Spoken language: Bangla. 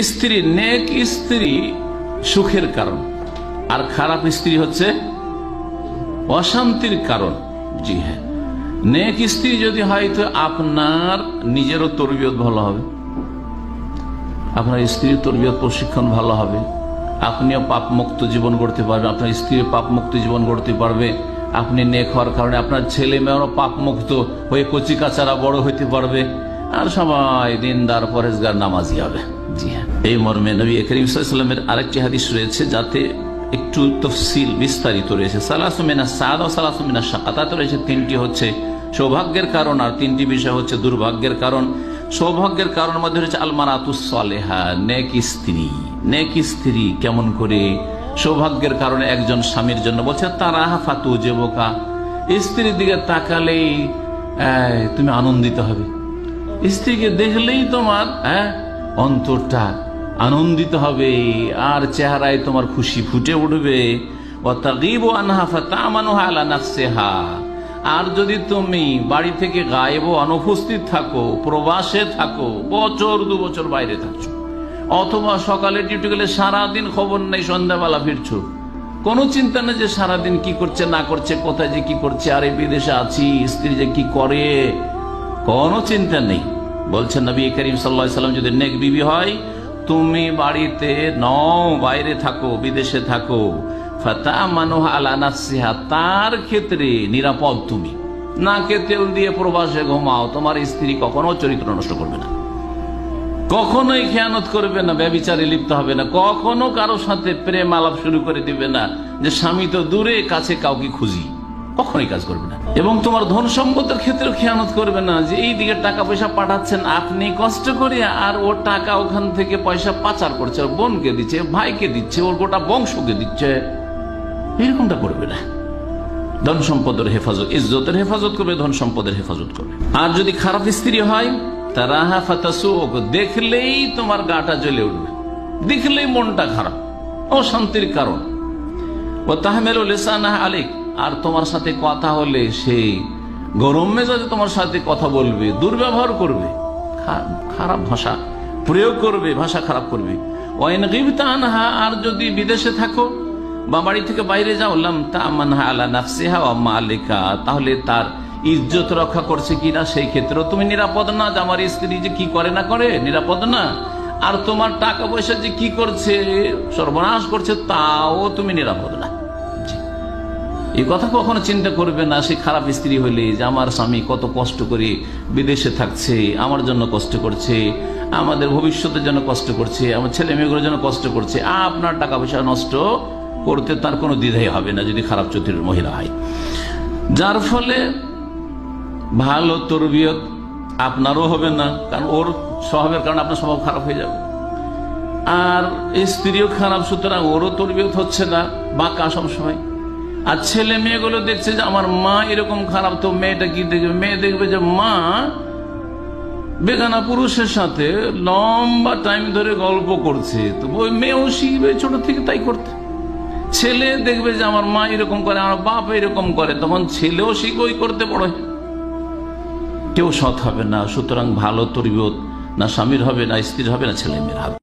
স্ত্রী, নেক স্ত্রী সুখের কারণ, আর খারাপ স্ত্রী হচ্ছে অশান্তির কারণ। জি হ্যাঁ, নেক স্ত্রী যদি হয় তো আপনার নিজেরও তরবিয়ত ভালো হবে, আপনার স্ত্রীর তরবিয়ত প্রশিক্ষণ ভালো হবে, আপনিও পাপ মুক্ত জীবন গড়তে পারবেন, আপনার স্ত্রীর পাপ মুক্ত জীবন গড়তে পারবে। আপনি নেক হওয়ার কারণে আপনার ছেলে মেয়েরও পাপ মুক্ত হয়ে কচি কাচারা বড় হইতে পারবে, আর সবাই দিনদার পরেজগার নামাজি হবে। জি হ্যাঁ, এই মর্মে নবী করিম সাল্লাল্লাহু আলাইহি ওয়াসাল্লামের আরেকটি হাদিস রয়েছে যাতে একটু তফসিল বিস্তারিত রয়েছে। সালাসু মিনাস সাআদা ওয়া সালাসু মিনাশ শাক্কা, তাতে রয়েছে তিনটি হচ্ছে সৌভাগ্যের কারণ আর তিনটি বিষয় হচ্ছে দুর্ভাগ্যের কারণ। সৌভাগ্যের কারণ মধ্যে রয়েছে আল মারাতুস সালেহা, নেক স্ত্রী। নেক স্ত্রী কেমন করে সৌভাগ্যের কারণে একজন স্বামীর জন্য বলছে তারাহা ফাতু জেবোকা, স্ত্রীর দিকে তাকালেই তুমি আনন্দিত হবে, স্ত্রীকে দেখলেই তোমার অন্তরটা আনন্দিত হবে আর চেহারায় তোমার খুশি ফুটে উঠবে। আর যদি তুমি বাড়ি থেকে গায়েব অনুপস্থিত থাকো, প্রবাসে থাকো, বছর 2 বছর বাইরে থাকছো, অথবা সকালে ডিউটি গেলে সারাদিন খবর নেই, সন্ধ্যাবেলা ফিরছো, কোনো চিন্তা নেই যে সারাদিন কি করছে না করছে, কোথায় যে কি করছে, আরে বিদেশে আছি, স্ত্রী যে কি করে, কোনো চিন্তা নেই। বলছেন নবী করিম সাল্লাল্লাহু আলাইহি ওয়াসাল্লাম, যদি নেক বিবি হয়, তুমি বাড়িতে নও, বাইরে থাকো, বিদেশে থাকো, ফাতামানুহা আলা নাফসিহা, তার ক্ষেত্রে নিরাপদ। তুমি নাকে তেল দিয়ে প্রবাসে ঘুমাও, তোমার স্ত্রী কখনো চরিত্র নষ্ট করবে না, কখনোই খেয়ানত করবে না, ব্যভিচারে লিপ্ত হবে না, কখনো কারো সাথে প্রেম আলাপ শুরু করে দিবে না যে স্বামী তো দূরে, কাছে কাউকে খুঁজি, কখনোই কাজ করবে না। এবং তোমার ধন সম্পদের ক্ষেত্রে খেয়ানত করবে না, যে এই দিকে টাকা পয়সা পাঠাচ্ছেন আপনি কষ্ট করে, আর ওর টাকা ওখান থেকে পয়সা পাচার করছে, ওর বোনকে দিচ্ছে, ভাইকে দিচ্ছে, ওর গোটা বংশকে দিচ্ছে, এরকমটা করবে না। ধন সম্পদের হেফাজত, ইজ্জতের হেফাজত করবে, ধন সম্পদের হেফাজত করবে। আর যদি খারাপ স্ত্রী হয়, তারাহা ফাতাসুক, দেখলেই তোমার গাটা জ্বলে উঠবে, দেখলেই মনটা খারাপ, অশান্তির কারণ। ও তাহমেলু লিসানাহা আলাইক, আর তোমার সাথে কথা হলে সেই গরম মেজাজে তোমার সাথে কথা বলবে, দুর্ব্যবহার করবে, খারাপ ভাষা প্রয়োগ করবে, ভাষা খারাপ করবে। ওয়াইন গিবতা আনহা, আর যদি বিদেশে থাকো বা বাড়ি থেকে বাইরে যাও, লাম তামানহা আলা নাফসিহা ওয়া মালিকা, তাহলে তার ইজ্জত রক্ষা করছে কিনা সেই ক্ষেত্রেও তুমি নিরাপদ না, যে আমার স্ত্রী যে কি করে না করে নিরাপদ না, আর তোমার টাকা পয়সা যে কি করছে, সর্বনাশ করছে, তাও তুমি নিরাপদ না। এই কথা কখনো চিন্তা করবে না সে খারাপ স্ত্রী হলে, যে আমার স্বামী কত কষ্ট করে বিদেশে থাকছে, আমার জন্য কষ্ট করছে, আমাদের ভবিষ্যতের জন্য কষ্ট করছে, আমার ছেলে মেয়েগুলোর জন্য কষ্ট করছে, আপনার টাকা পয়সা নষ্ট করতে তার কোনো দ্বিধাই হবে না যদি খারাপ চরিত্রের মহিলা হয়। যার ফলে ভালো তরবিয়ত আপনারও হবে না, কারণ ওর স্বভাবের কারণে আপনার স্বভাব খারাপ হয়ে যাবে, আর স্ত্রীও খারাপ, সুতরাং ওরও তরবিয়ত হচ্ছে না, বাঁকা সবসময়। আর ছেলে মেয়েগুলো দেখছে যে আমার মা এরকম খারাপ, তো মেয়েটা কি দেখবে, মেয়ে দেখবে যে মা বেগানা পুরুষের সাথে লম্বা টাইম ধরে গল্প করছে, তো ওই মেয়েও শিখবে ছোট থেকে তাই করতে। ছেলে দেখবে যে আমার মা এরকম করে, আমার বাপ এরকম করে, তখন ছেলেও শিখবে ওই করতে, বড় কেউ সৎ হবে না। সুতরাং ভালো তরবিয়ত না স্বামীর হবে, না স্ত্রীর হবে, না ছেলে মেয়ের হবে।